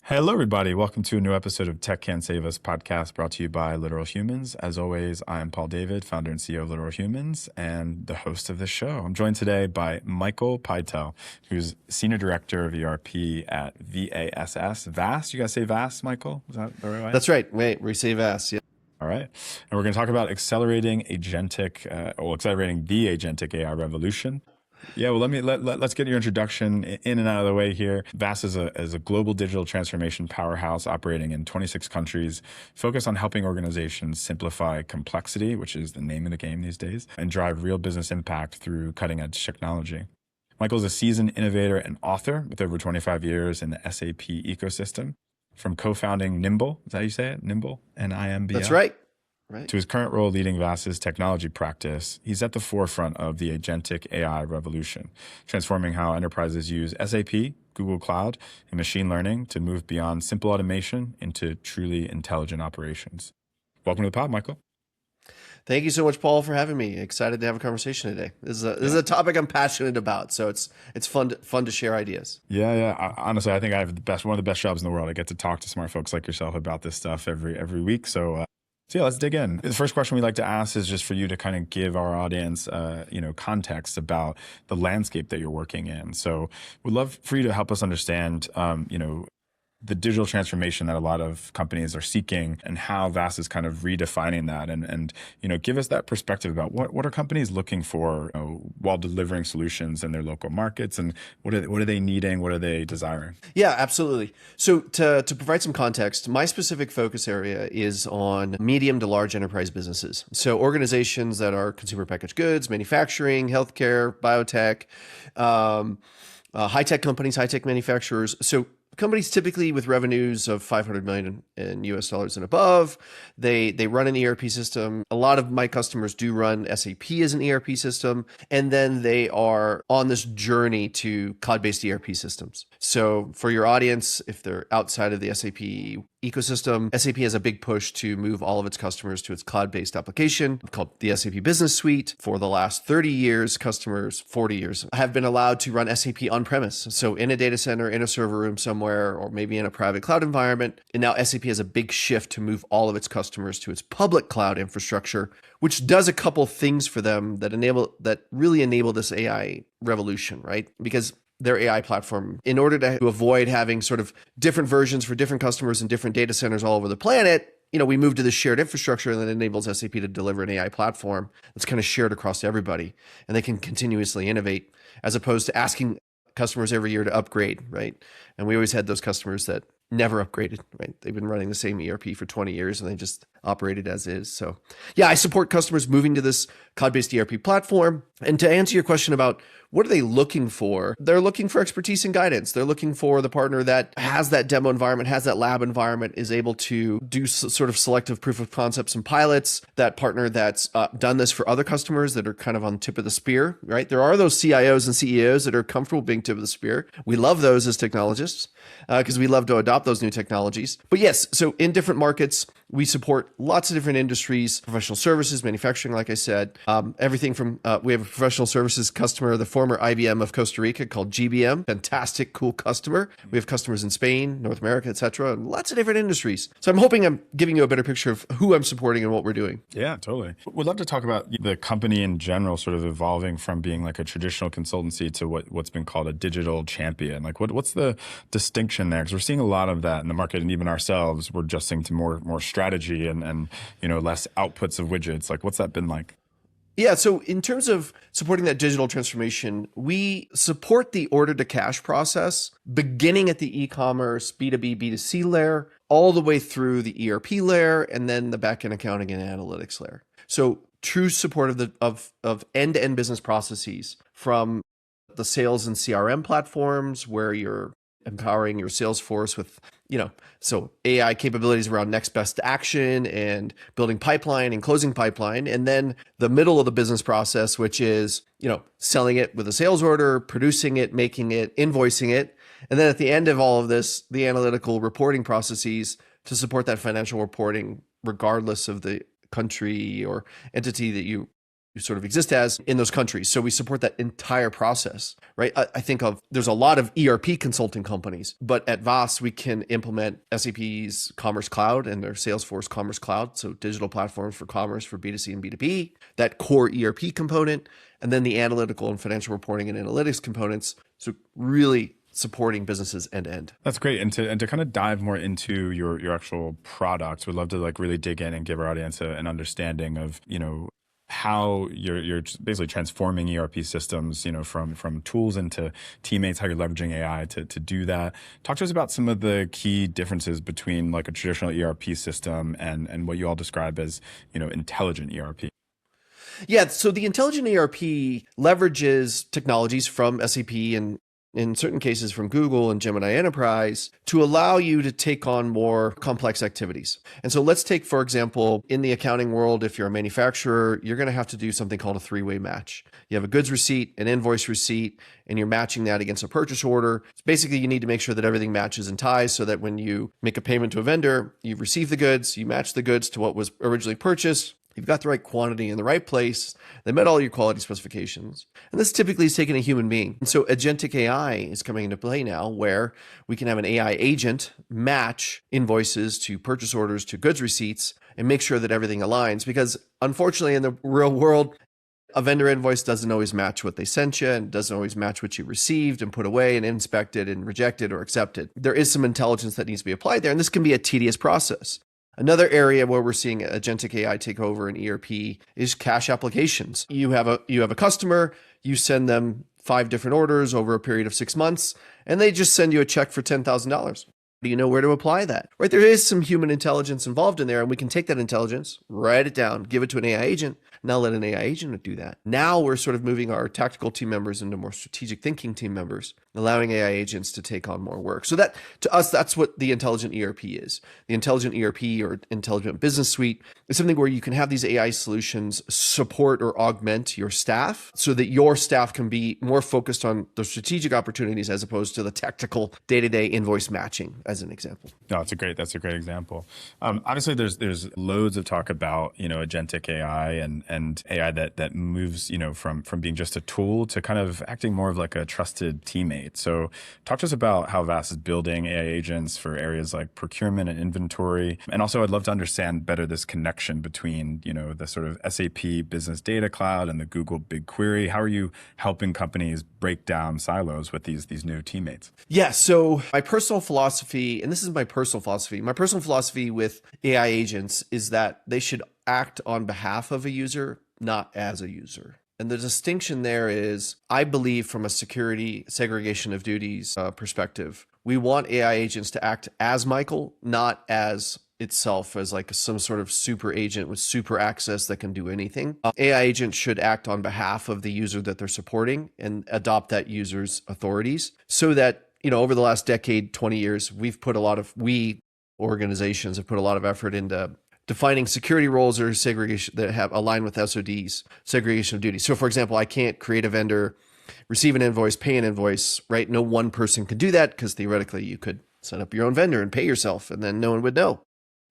Hello, everybody. Welcome to a new episode of Tech Can't Save Us podcast brought to you by Literal Humans. As always, I am Paul David, founder and CEO of Literal Humans and the host of this show. I'm joined today by Michael Pytel, who's Senior Director of ERP at VASS. VASS? You guys say VASS, Michael? Is that the right way? That's right. We say VASS. Yeah. All right. And we're going to talk about accelerating the agentic AI revolution. Yeah, well, let's get your introduction in and out of the way here. VASS is a global digital transformation powerhouse operating in 26 countries, focused on helping organizations simplify complexity, which is the name of the game these days, and drive real business impact through cutting-edge technology. Michael's a seasoned innovator and author with over 25 years in the SAP ecosystem, from co-founding Nimble, is that how you say it? Nimble, N-I-M-B-L? That's right. Right. To his current role leading VASS's technology practice, he's at the forefront of the agentic AI revolution, transforming how enterprises use SAP, Google Cloud, and machine learning to move beyond simple automation into truly intelligent operations. Welcome to the pod, Michael. Thank you so much, Paul, for having me. Excited to have a conversation today. This is a topic I'm passionate about, so it's fun to share ideas. Yeah. Honestly, I think I have one of the best jobs in the world. I get to talk to smart folks like yourself about this stuff every week. So yeah, let's dig in. The first question we like to ask is just for you to kind of give our audience, context about the landscape that you're working in. So we'd love for you to help us understand, the digital transformation that a lot of companies are seeking and how VASS is kind of redefining that and give us that perspective about what are companies looking for while delivering solutions in their local markets, and what are they needing? What are they desiring? Yeah, absolutely. So to provide some context, my specific focus area is on medium to large enterprise businesses. So organizations that are consumer packaged goods, manufacturing, healthcare, biotech, high-tech companies, high-tech manufacturers. So companies typically with revenues of 500 million in US dollars and above, they run an ERP system. A lot of my customers do run SAP as an ERP system, and then they are on this journey to cloud-based ERP systems. So for your audience, if they're outside of the SAP ecosystem, SAP has a big push to move all of its customers to its cloud-based application called the SAP Business Suite. For the last 30 years, customers, 40 years, have been allowed to run SAP on-premise. So in a data center, in a server room somewhere, or maybe in a private cloud environment. And now SAP has a big shift to move all of its customers to its public cloud infrastructure, which does a couple things for them that really enable this AI revolution, right? Because their AI platform, in order to avoid having sort of different versions for different customers in different data centers all over the planet, we move to this shared infrastructure that enables SAP to deliver an AI platform that's kind of shared across everybody, and they can continuously innovate as opposed to asking customers every year to upgrade, right? And we always had those customers that never upgraded, right? They've been running the same ERP for 20 years and they just operated as is. So yeah, I support customers moving to this cloud-based ERP platform. And to answer your question about what are they looking for? They're looking for expertise and guidance. They're looking for the partner that has that demo environment, has that lab environment, is able to do sort of selective proof of concepts and pilots, that partner that's done this for other customers that are kind of on the tip of the spear, right? There are those CIOs and CEOs that are comfortable being tip of the spear. We love those as technologists because we love to adopt those new technologies. But yes, so in different markets, we support lots of different industries, professional services, manufacturing, like I said, everything from, we have a professional services customer, the former IBM of Costa Rica called GBM, fantastic, cool customer. We have customers in Spain, North America, et cetera, and lots of different industries. So I'm hoping I'm giving you a better picture of who I'm supporting and what we're doing. Yeah, totally. We'd love to talk about the company in general, sort of evolving from being like a traditional consultancy to what's been called a digital champion. Like what's the distinction there? Because we're seeing a lot of that in the market, and even ourselves, we're adjusting to more strategy and less outputs of widgets. Like what's that been like? Yeah, so in terms of supporting that digital transformation, we support the order to cash process, beginning at the e-commerce, B2B, B2C layer, all the way through the ERP layer, and then the backend accounting and analytics layer. So true support of end-to-end business processes, from the sales and CRM platforms where you're empowering your sales force with, so AI capabilities around next best action and building pipeline and closing pipeline. And then the middle of the business process, which is, selling it with a sales order, producing it, making it, invoicing it. And then at the end of all of this, the analytical reporting processes to support that financial reporting, regardless of the country or entity that you sort of exist as in those countries. So we support that entire process, right? I think there's a lot of ERP consulting companies, but at VASS, we can implement SAP's Commerce Cloud and their Salesforce Commerce Cloud. So digital platforms for commerce for B2C and B2B, that core ERP component, and then the analytical and financial reporting and analytics components. So really supporting businesses end to end. That's great. And to kind of dive more into your actual product, we'd love to like really dig in and give our audience an understanding of, how you're basically transforming ERP systems, from tools into teammates, how you're leveraging AI to do that. Talk to us about some of the key differences between like a traditional ERP system and what you all describe as, intelligent ERP. Yeah, so the intelligent ERP leverages technologies from SAP and in certain cases from Google and Gemini Enterprise to allow you to take on more complex activities. And so let's take, for example, in the accounting world, if you're a manufacturer, you're going to have to do something called a three-way match. You have a goods receipt, an invoice receipt, and you're matching that against a purchase order. Basically, you need to make sure that everything matches and ties so that when you make a payment to a vendor, you receive the goods, you match the goods to what was originally purchased, you've got the right quantity in the right place, they met all your quality specifications. And this typically is taking a human being. And so agentic AI is coming into play now where we can have an AI agent match invoices to purchase orders to goods receipts and make sure that everything aligns. Because unfortunately in the real world, a vendor invoice doesn't always match what they sent you and doesn't always match what you received and put away and inspected and rejected or accepted. There is some intelligence that needs to be applied there, and this can be a tedious process. Another area where we're seeing agentic AI take over in ERP is cash applications. You have a customer, you send them 5 different orders over a period of 6 months, and they just send you a check for $10,000. Do you know where to apply that? Right? There is some human intelligence involved in there, and we can take that intelligence, write it down, give it to an AI agent. Now let an AI agent do that. Now we're sort of moving our tactical team members into more strategic thinking team members, allowing AI agents to take on more work. So that, to us, that's what the intelligent ERP is. The intelligent ERP or intelligent business suite is something where you can have these AI solutions support or augment your staff so that your staff can be more focused on the strategic opportunities as opposed to the tactical day-to-day invoice matching, as an example. No, that's a great example. Obviously, there's loads of talk about agentic AI and AI that moves from being just a tool to kind of acting more of like a trusted teammate. So talk to us about how VASS is building AI agents for areas like procurement and inventory. And also I'd love to understand better this connection between, the sort of SAP Business Data Cloud and the Google BigQuery. How are you helping companies break down silos with these new teammates? Yeah, so my personal philosophy, and this is my personal philosophy with AI agents is that they should act on behalf of a user, not as a user. And the distinction there is, I believe from a security segregation of duties perspective, we want AI agents to act as Michael, not as itself as like some sort of super agent with super access that can do anything. AI agents should act on behalf of the user that they're supporting and adopt that user's authorities so that, over the last decade, 20 years, organizations have put a lot of effort into defining security roles or segregation that have aligned with SODs, segregation of duties. So for example, I can't create a vendor, receive an invoice, pay an invoice, right? No one person could do that because theoretically you could set up your own vendor and pay yourself and then no one would know,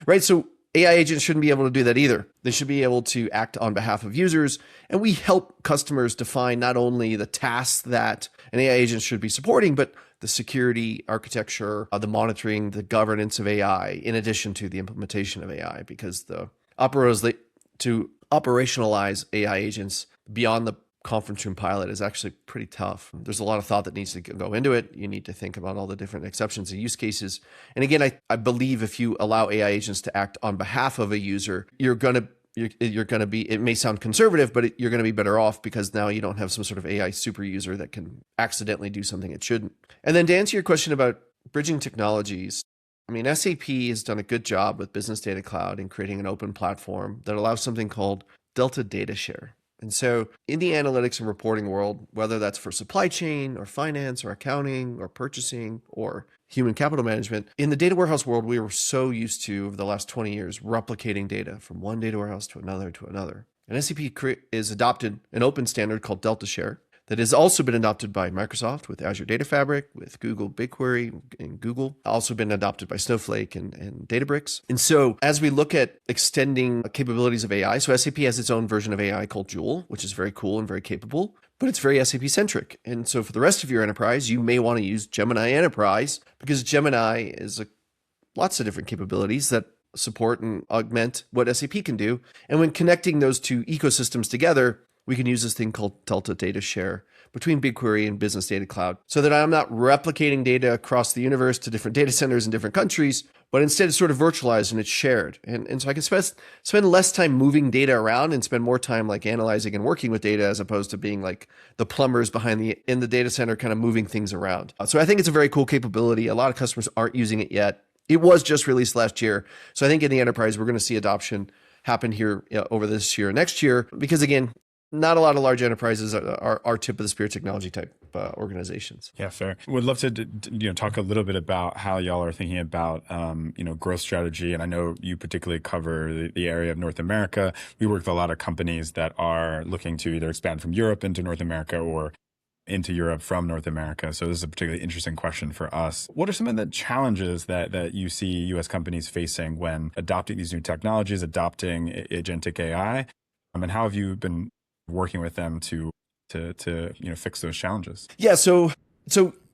right? So AI agents shouldn't be able to do that either. They should be able to act on behalf of users. And we help customers define not only the tasks that an AI agent should be supporting, but the security architecture, the monitoring, the governance of AI, in addition to the implementation of AI, because to operationalize AI agents beyond the conference room pilot is actually pretty tough. There's a lot of thought that needs to go into it. You need to think about all the different exceptions and use cases. And again, I believe if you allow AI agents to act on behalf of a user, you're going to be, it may sound conservative, but you're going to be better off because now you don't have some sort of AI super user that can accidentally do something it shouldn't. And then to answer your question about bridging technologies, SAP has done a good job with Business Data Cloud in creating an open platform that allows something called Delta Data Share. And so in the analytics and reporting world, whether that's for supply chain or finance or accounting or purchasing or human capital management, in the data warehouse world, we were so used to, over the last 20 years, replicating data from one data warehouse to another. And SAP has adopted an open standard called Delta Share that has also been adopted by Microsoft with Azure Data Fabric, with Google BigQuery and Google, also been adopted by Snowflake and Databricks. And so as we look at extending capabilities of AI, so SAP has its own version of AI called Joule, which is very cool and very capable, but it's very SAP centric. And so for the rest of your enterprise, you may want to use Gemini Enterprise because Gemini is lots of different capabilities that support and augment what SAP can do. And when connecting those two ecosystems together, we can use this thing called Delta Data Share between BigQuery and Business Data Cloud so that I'm not replicating data across the universe to different data centers in different countries, but instead it's sort of virtualized and it's shared. And so I can spend less time moving data around and spend more time like analyzing and working with data as opposed to being like the plumbers in the data center kind of moving things around. So I think it's a very cool capability. A lot of customers aren't using it yet. It was just released last year. So I think in the enterprise, we're going to see adoption happen here over this year, next year, because again, not a lot of large enterprises are tip of the spear technology type organizations. Yeah, fair. Would love to talk a little bit about how y'all are thinking about growth strategy. And I know you particularly cover the area of North America. We work with a lot of companies that are looking to either expand from Europe into North America or into Europe from North America. So this is a particularly interesting question for us. What are some of the challenges that you see U.S. companies facing when adopting these new technologies, adopting agentic AI? And how have you been working with them to fix those challenges? Yeah, so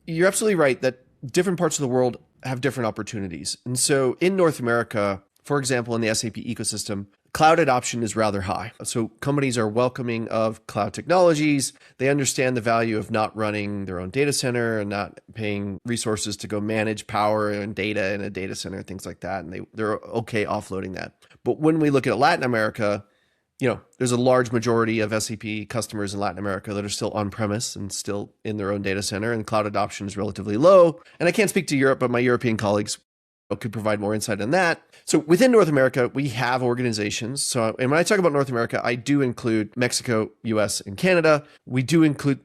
you're absolutely right that different parts of the world have different opportunities. And so in North America, for example, in the SAP ecosystem, cloud adoption is rather high. So companies are welcoming of cloud technologies. They understand the value of not running their own data center and not paying resources to go manage power and data in a data center, things like that. And they're okay offloading that. But when we look at Latin America, there's a large majority of SAP customers in Latin America that are still on-premise and still in their own data center, and cloud adoption is relatively low. And I can't speak to Europe, but my European colleagues could provide more insight on that. So within North America, we have organizations. And when I talk about North America, I do include Mexico, US, and Canada. We do include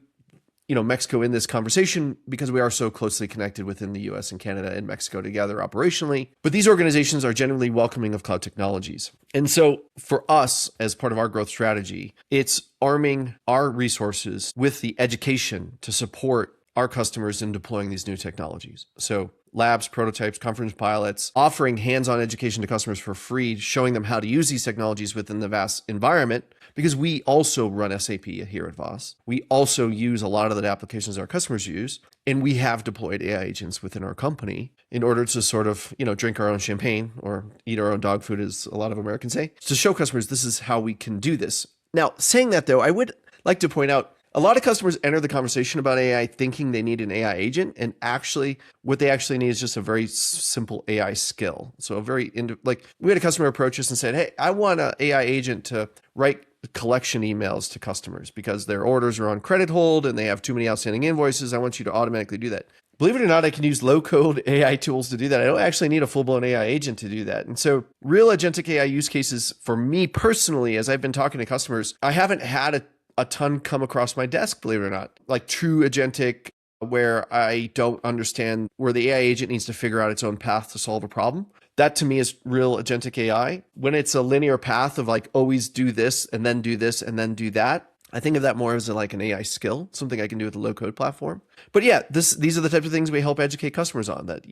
Mexico in this conversation because we are so closely connected within the US and Canada and Mexico together operationally. But these organizations are generally welcoming of cloud technologies. And so for us, as part of our growth strategy, it's arming our resources with the education to support our customers in deploying these new technologies. So labs, prototypes, conference pilots, offering hands-on education to customers for free, showing them how to use these technologies within the VASS environment, because we also run SAP here at VASS. We also use a lot of the applications our customers use, and we have deployed AI agents within our company in order to sort of, drink our own champagne or eat our own dog food, as a lot of Americans say, to show customers this is how we can do this. Now, saying that though, I would like to point out a lot of customers enter the conversation about AI thinking they need an AI agent, and actually what they actually need is just a very simple AI skill. So we had a customer approach us and said, hey, I want an AI agent to write collection emails to customers because their orders are on credit hold and they have too many outstanding invoices. I want you to automatically do that. Believe it or not, I can use low-code AI tools to do that. I don't actually need a full-blown AI agent to do that. And so real agentic AI use cases for me personally, as I've been talking to customers, I haven't had a ton come across my desk, believe it or not, like true agentic where I don't understand where the AI agent needs to figure out its own path to solve a problem. That to me is real agentic AI. When it's a linear path of like always do this and then do this and then do that, I think of that more as like an AI skill, something I can do with a low-code platform. But yeah, these are the types of things we help educate customers on, that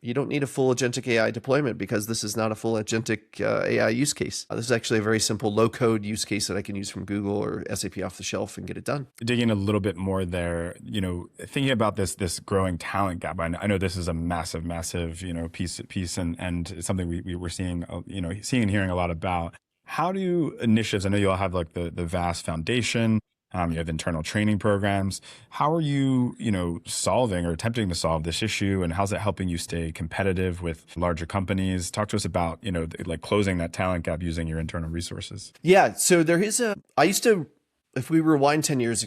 you don't need a full agentic AI deployment because this is not a full agentic AI use case. This is actually a very simple low-code use case that I can use from Google or SAP off the shelf and get it done. Digging a little bit more there, thinking about this growing talent gap. I know this is a massive piece, and it's something we were seeing and hearing a lot about. How do initiatives? I know you all have like the VASS Foundation. You have internal training programs. How are you, solving or attempting to solve this issue, and how's that helping you stay competitive with larger companies? Talk to us about, like closing that talent gap using your internal resources. Yeah. So if we rewind 10 years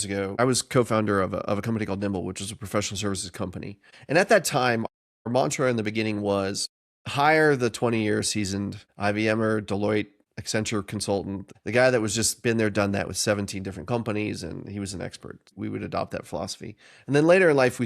ago, I was co-founder of a company called Nimble, which was a professional services company. And at that time, our mantra in the beginning was hire the 20-year seasoned IBMer, Deloitte, Accenture consultant, the guy that was just been there, done that with 17 different companies, and he was an expert. We would adopt that philosophy. And then later in life,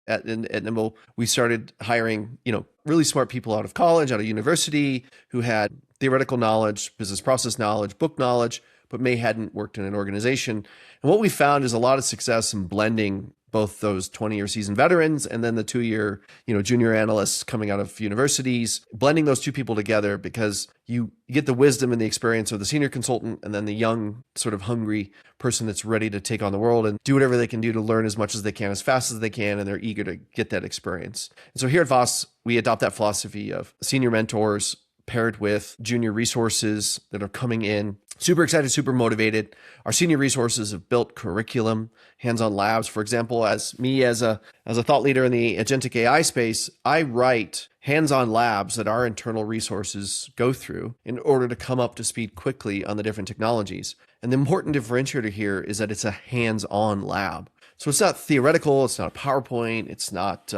at Nimble, we started hiring, really smart people out of college, out of university, who had theoretical knowledge, business process knowledge, book knowledge, but may hadn't worked in an organization. And what we found is a lot of success in blending both those 20-year seasoned veterans and then the 2-year, junior analysts coming out of universities, blending those two people together because you get the wisdom and the experience of the senior consultant and then the young, sort of hungry person that's ready to take on the world and do whatever they can do to learn as much as they can, as fast as they can, and they're eager to get that experience. And so here at VASS, we adopt that philosophy of senior mentors paired with junior resources that are coming in. Super excited, super motivated. Our senior resources have built curriculum, hands-on labs. For example, as a thought leader in the agentic AI space, I write hands-on labs that our internal resources go through in order to come up to speed quickly on the different technologies. And the important differentiator here is that it's a hands-on lab. So it's not theoretical, it's not a PowerPoint, it's not,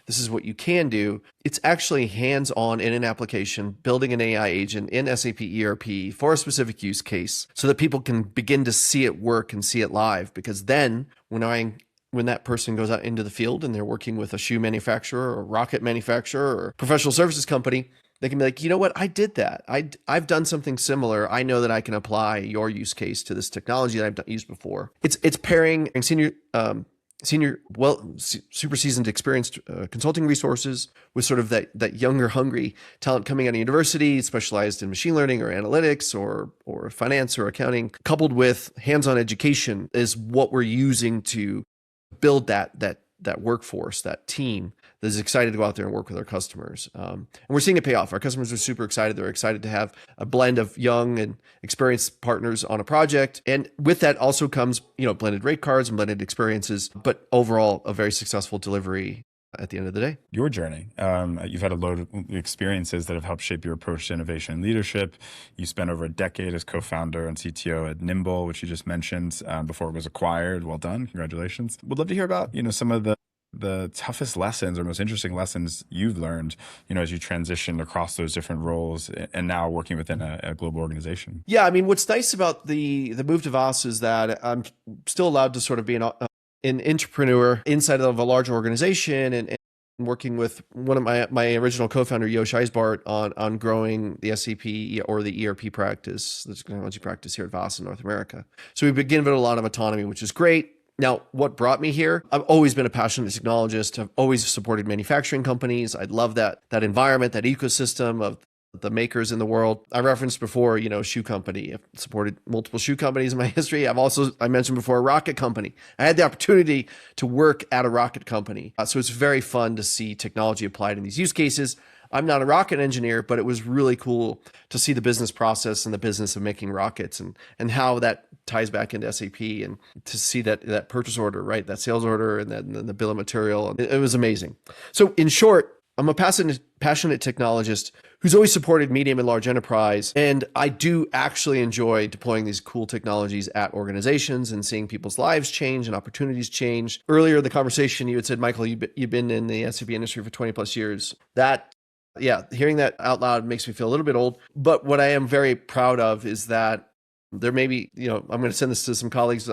this is what you can do. It's actually hands-on in an application, building an AI agent in SAP ERP for a specific use case so that people can begin to see it work and see it live. Because then when that person goes out into the field and they're working with a shoe manufacturer or a rocket manufacturer or professional services company, they can be like, you know what, I did that. I've done something similar. I know that I can apply your use case to this technology that I've used before. It's pairing super seasoned, experienced consulting resources with sort of that younger, hungry talent coming out of university, specialized in machine learning or analytics or finance or accounting, coupled with hands-on education is what we're using to build that workforce, that team that is excited to go out there and work with our customers. And we're seeing it pay off. Our customers are super excited. They're excited to have a blend of young and experienced partners on a project. And with that also comes, blended rate cards and blended experiences, but overall a very successful delivery at the end of the day. Your journey, you've had a load of experiences that have helped shape your approach to innovation and leadership. You spent over a decade as co-founder and CTO at Nimble, which you just mentioned, before it was acquired. Well done. Congratulations. Would love to hear about, some of the toughest lessons or most interesting lessons you've learned, as you transitioned across those different roles and now working within a global organization. Yeah. I mean, what's nice about the move to VASS is that I'm still allowed to sort of be an entrepreneur inside of a large organization and working with one of my original co-founder, Yosh Eisbart, on growing the SAP or the ERP practice, the technology practice here at VASS in North America. So we've been given a lot of autonomy, which is great. Now, what brought me here? I've always been a passionate technologist. I've always supported manufacturing companies. I love that environment, that ecosystem of the makers in the world. I referenced before, shoe company. I've supported multiple shoe companies in my history. I mentioned before, a rocket company. I had the opportunity to work at a rocket company. So it's very fun to see technology applied in these use cases. I'm not a rocket engineer, but it was really cool to see the business process and the business of making rockets and how that ties back into SAP and to see that purchase order, right? That sales order and then the bill of material. It was amazing. So in short, I'm a passionate technologist who's always supported medium and large enterprise. And I do actually enjoy deploying these cool technologies at organizations and seeing people's lives change and opportunities change. Earlier in the conversation, you had said, Michael, you've been in the SAP industry for 20 plus years. Hearing that out loud makes me feel a little bit old. But what I am very proud of is that there may be, I'm going to send this to some colleagues,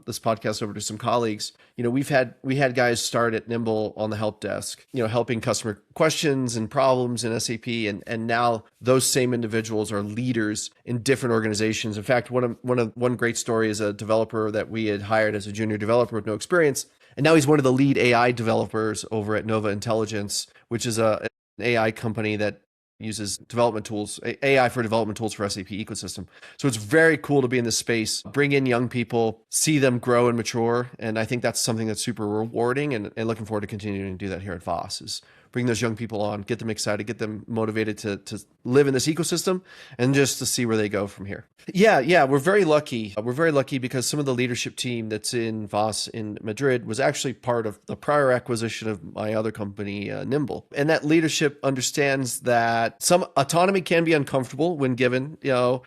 this podcast over to some colleagues. We had guys start at Nimble on the help desk, helping customer questions and problems in SAP. And now those same individuals are leaders in different organizations. In fact, one great story is a developer that we had hired as a junior developer with no experience. And now he's one of the lead AI developers over at Nova Intelligence, which is an AI company that uses development tools, AI for development tools for SAP ecosystem. So it's very cool to be in this space, bring in young people, see them grow and mature. And I think that's something that's super rewarding and looking forward to continuing to do that here at VASS is bring those young people on, get them excited, get them motivated to live in this ecosystem and just to see where they go from here. Yeah, we're very lucky. We're very lucky because some of the leadership team that's in VASS in Madrid was actually part of the prior acquisition of my other company, Nimble. And that leadership understands that some autonomy can be uncomfortable when given,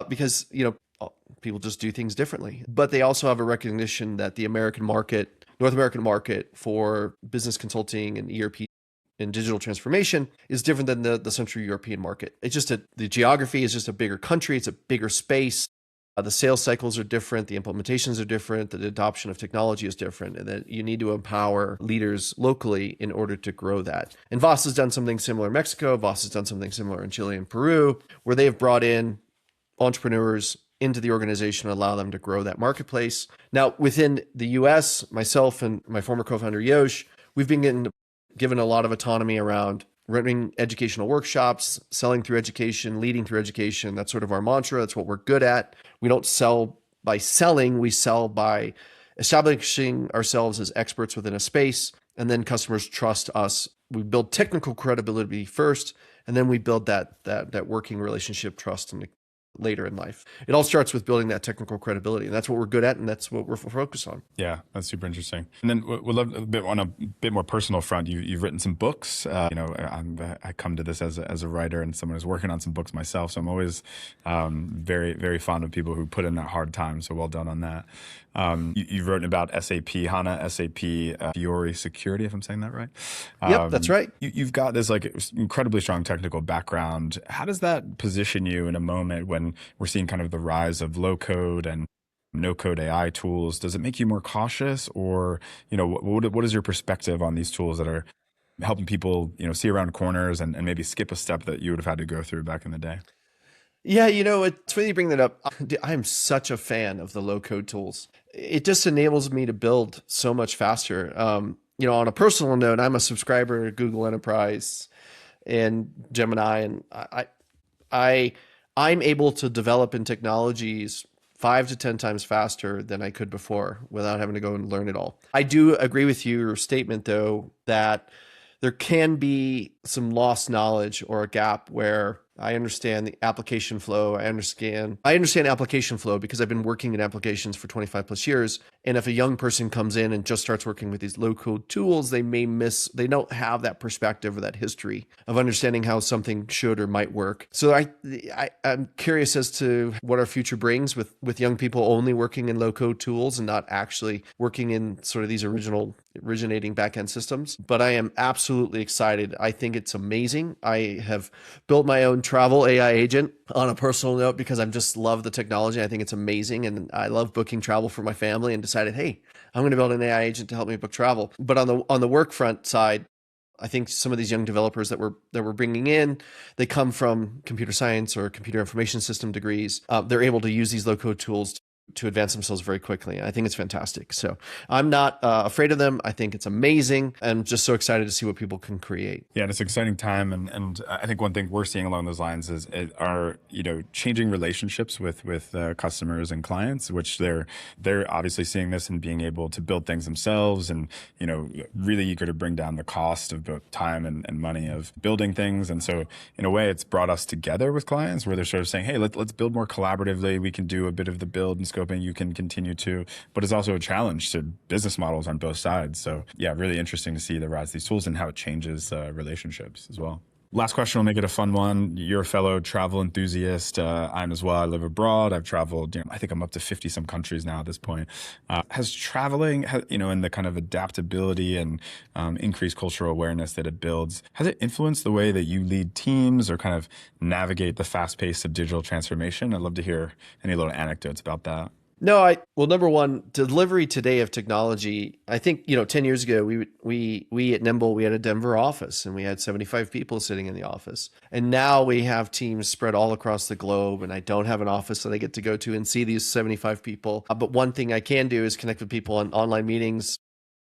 because, people just do things differently. But they also have a recognition that the North American market for business consulting and ERP and digital transformation is different than the Central European market. It's just the geography is just a bigger country. It's a bigger space. The sales cycles are different. The implementations are different. The adoption of technology is different. And that you need to empower leaders locally in order to grow that. And VASS has done something similar in Mexico. VASS has done something similar in Chile and Peru, where they have brought in entrepreneurs into the organization and allow them to grow that marketplace. Now, within the US, myself and my former co-founder Yosh, we've been given a lot of autonomy around running educational workshops, selling through education, leading through education. That's sort of our mantra. That's what we're good at. We don't sell by selling, we sell by establishing ourselves as experts within a space, and then customers trust us. We build technical credibility first, and then we build that working relationship trust and later in life. It all starts with building that technical credibility, and that's what we're good at, and that's what we're focused on. Yeah, that's super interesting. And then we'd love on a bit more personal front. You've written some books. I come to this as a writer and someone who's working on some books myself. So I'm always very, very fond of people who put in that hard time. So well done on that. You've written about SAP HANA, SAP Fiori Security, if I'm saying that right. Yep, that's right. You've got this like incredibly strong technical background. How does that position you in a moment when we're seeing kind of the rise of low code and no code AI tools? Does it make you more cautious, or, what is your perspective on these tools that are helping people, see around corners and maybe skip a step that you would have had to go through back in the day? Yeah, it's funny you bring that up. I'm such a fan of the low code tools. It just enables me to build so much faster. On a personal note, I'm a subscriber to Google Enterprise and Gemini, and I'm able to develop in technologies 5 to 10 times faster than I could before without having to go and learn it all. I do agree with your statement, though, that there can be some lost knowledge or a gap where I understand the application flow. I understand application flow because I've been working in applications for 25 plus years. And if a young person comes in and just starts working with these low code tools, they don't have that perspective or that history of understanding how something should or might work. So I'm curious as to what our future brings with young people only working in low code tools and not actually working in sort of these originating backend systems. But I am absolutely excited. I think it's amazing. I have built my own travel AI agent on a personal note because I just love the technology. I think it's amazing. And I love booking travel for my family and decided, hey, I'm going to build an AI agent to help me book travel. But on the work front side, I think some of these young developers that we're bringing in, they come from computer science or computer information system degrees. They're able to use these low code tools to advance themselves very quickly. I think it's fantastic. So I'm not afraid of them. I think it's amazing. I'm just so excited to see what people can create. Yeah, it's an exciting time. And I think one thing we're seeing along those lines is our changing relationships with customers and clients, which they're obviously seeing this and being able to build things themselves and, really eager to bring down the cost of both time and money of building things. And so in a way, it's brought us together with clients where they're sort of saying, hey, let's build more collaboratively. We can do a bit of the build and scoping, you can continue to, but it's also a challenge to business models on both sides. So yeah, really interesting to see the rise of these tools and how it changes relationships as well. Last question, will make it a fun one. You're a fellow travel enthusiast. I'm as well. I live abroad. I've traveled, I think I'm up to 50 some countries now at this point. Has traveling, in the kind of adaptability and increased cultural awareness that it builds, has it influenced the way that you lead teams or kind of navigate the fast pace of digital transformation? I'd love to hear any little anecdotes about that. No, number one, delivery today of technology, I think, 10 years ago, we at Nimble, we had a Denver office and we had 75 people sitting in the office. And now we have teams spread all across the globe, and I don't have an office that I get to go to and see these 75 people. But one thing I can do is connect with people on online meetings.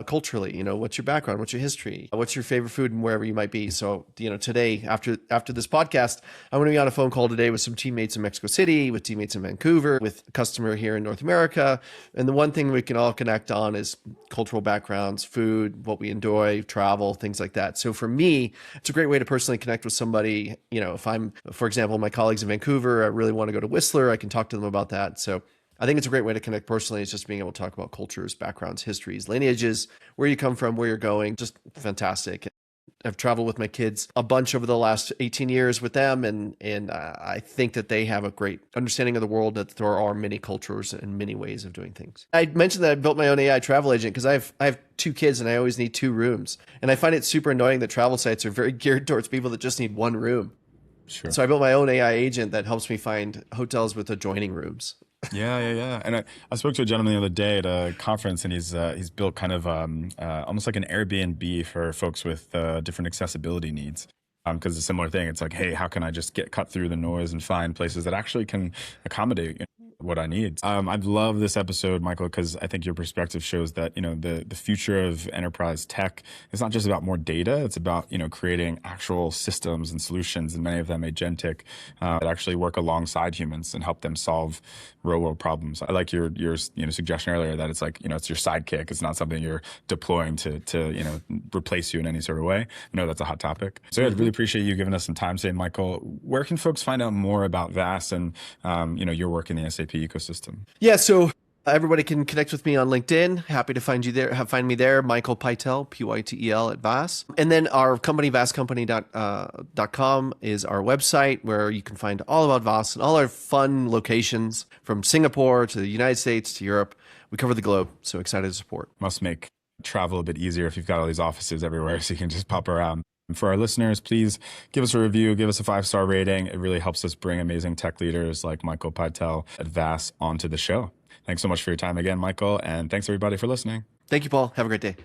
Culturally, what's your background, what's your history, what's your favorite food, and wherever you might be. So, today after this podcast, I'm going to be on a phone call today with some teammates in Mexico City, with teammates in Vancouver, with a customer here in North America. And the one thing we can all connect on is cultural backgrounds, food, what we enjoy, travel, things like that. So for me, it's a great way to personally connect with somebody. If I'm, for example, my colleagues in Vancouver, I really want to go to Whistler, I can talk to them about that. So I think it's a great way to connect personally. It's just being able to talk about cultures, backgrounds, histories, lineages, where you come from, where you're going. Just fantastic. I've traveled with my kids a bunch over the last 18 years with them, and I think that they have a great understanding of the world, that there are many cultures and many ways of doing things. I mentioned that I built my own AI travel agent because I have 2 kids and I always need 2 rooms. And I find it super annoying that travel sites are very geared towards people that just need 1 room. Sure. So I built my own AI agent that helps me find hotels with adjoining rooms. Yeah. And I spoke to a gentleman the other day at a conference, and he's built kind of almost like an Airbnb for folks with different accessibility needs. Because it's a similar thing. It's like, hey, how can I just cut through the noise and find places that actually can accommodate what I need. I love this episode, Michael, because I think your perspective shows that, the future of enterprise tech is not just about more data. It's about, creating actual systems and solutions, and many of them agentic, that actually work alongside humans and help them solve real world problems. I like your suggestion earlier that it's like, it's your sidekick. It's not something you're deploying to replace you in any sort of way. I know that's a hot topic. So I really appreciate you giving us some time today, Michael. Where can folks find out more about VASS and, your work in the SAP ecosystem? Yeah, so everybody can connect with me on LinkedIn. Happy to find you there. Find me there, Michael Pytel, Pytel at VASS. And then our company, vasscompany.com, is our website where you can find all about VASS and all our fun locations from Singapore to the United States to Europe. We cover the globe, so excited to support. Must make travel a bit easier if you've got all these offices everywhere, so you can just pop around. And for our listeners, please give us a review, give us a 5-star rating. It really helps us bring amazing tech leaders like Michael Pytel at VASS onto the show. Thanks so much for your time again, Michael, and thanks everybody for listening. Thank you, Paul. Have a great day.